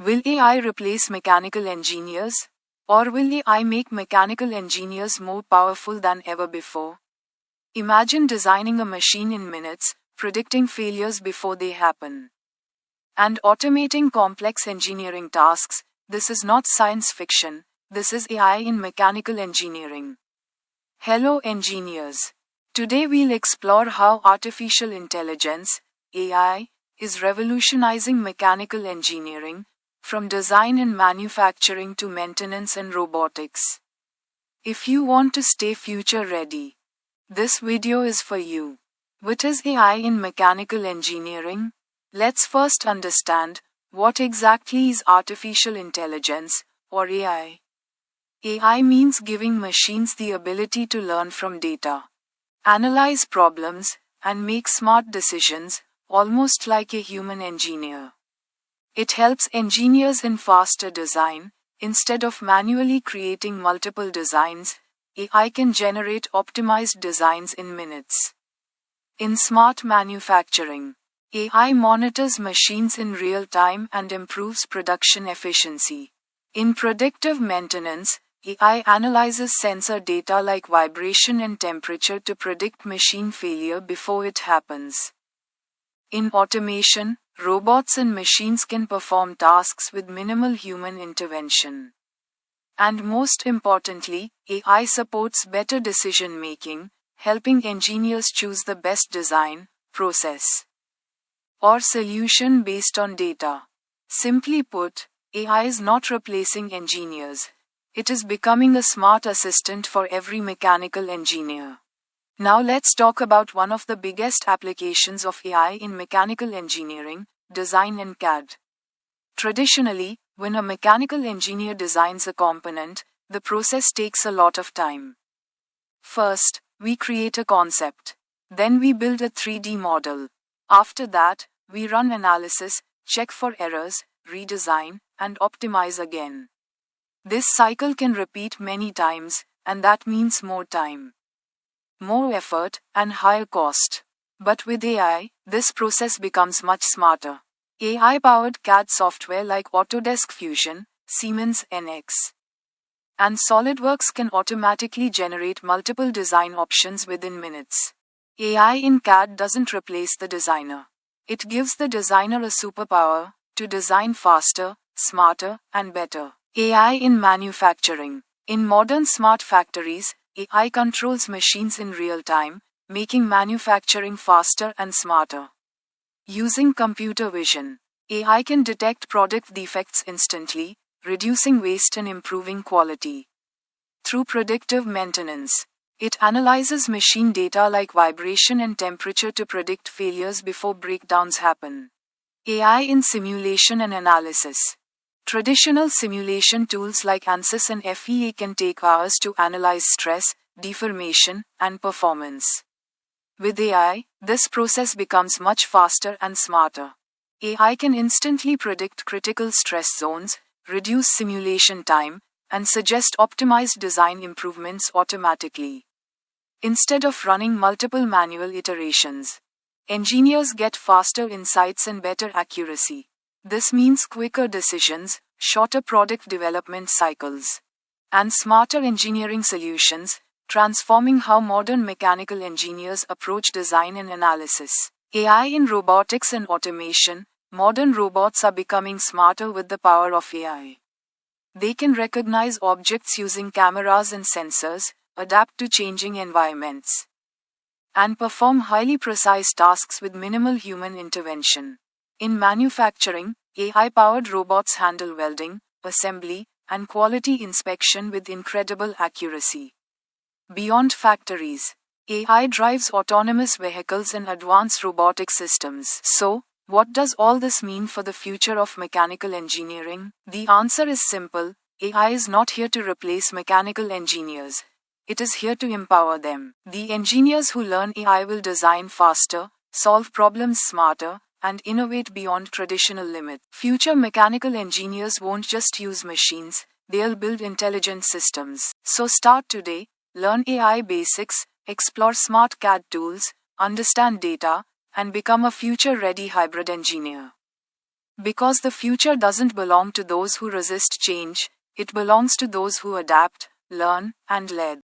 Will AI replace mechanical engineers? Or will AI make mechanical engineers more powerful than ever before? Imagine designing a machine in minutes, predicting failures before they happen, and automating complex engineering tasks. This is not science fiction, this is AI in mechanical engineering. Hello engineers. Today we'll explore how artificial intelligence, AI, is revolutionizing mechanical engineering, from design and manufacturing to maintenance and robotics. If you want to stay future ready, this video is for you. What is AI in mechanical engineering? Let's first understand, what exactly is artificial intelligence, or AI? AI means giving machines the ability to learn from data, analyze problems, and make smart decisions, almost like a human engineer. It helps engineers in faster design. Instead of manually creating multiple designs, AI can generate optimized designs in minutes. In smart manufacturing, AI monitors machines in real time and improves production efficiency. In predictive maintenance, AI analyzes sensor data like vibration and temperature to predict machine failure before it happens. In automation, robots and machines can perform tasks with minimal human intervention. And most importantly, AI supports better decision making, helping engineers choose the best design, process, or solution based on data. Simply put, AI is not replacing engineers. It is becoming a smart assistant for every mechanical engineer. Now let's talk about one of the biggest applications of AI in mechanical engineering, design and CAD. Traditionally, when a mechanical engineer designs a component, the process takes a lot of time. First, we create a concept. Then we build a 3D model. After that, we run analysis, check for errors, redesign, and optimize again. This cycle can repeat many times, and that means more time, more effort, and higher cost. But with AI, this process becomes much smarter. AI-powered CAD software like Autodesk Fusion, Siemens NX, and SolidWorks can automatically generate multiple design options within minutes. AI in CAD doesn't replace the designer. It gives the designer a superpower to design faster, smarter, and better. AI in manufacturing. In modern smart factories, AI controls machines in real time, making manufacturing faster and smarter. Using computer vision, AI can detect product defects instantly, reducing waste and improving quality. Through predictive maintenance, it analyzes machine data like vibration and temperature to predict failures before breakdowns happen. AI in simulation and analysis. Traditional simulation tools like ANSYS and FEA can take hours to analyze stress, deformation, and performance. With AI, this process becomes much faster and smarter. AI can instantly predict critical stress zones, reduce simulation time, and suggest optimized design improvements automatically. Instead of running multiple manual iterations, engineers get faster insights and better accuracy. This means quicker decisions, shorter product development cycles, and smarter engineering solutions, transforming how modern mechanical engineers approach design and analysis. AI in robotics and automation. Modern robots are becoming smarter with the power of AI. They can recognize objects using cameras and sensors, adapt to changing environments, and perform highly precise tasks with minimal human intervention. In manufacturing, AI-powered robots handle welding, assembly, and quality inspection with incredible accuracy. Beyond factories, AI drives autonomous vehicles and advanced robotic systems. So, what does all this mean for the future of mechanical engineering? The answer is simple. AI is not here to replace mechanical engineers. It is here to empower them. The engineers who learn AI will design faster, solve problems smarter, and innovate beyond traditional limits. Future mechanical engineers won't just use machines, they'll build intelligent systems. So start today, learn AI basics, explore smart CAD tools, understand data, and become a future-ready hybrid engineer. Because the future doesn't belong to those who resist change, it belongs to those who adapt, learn, and lead.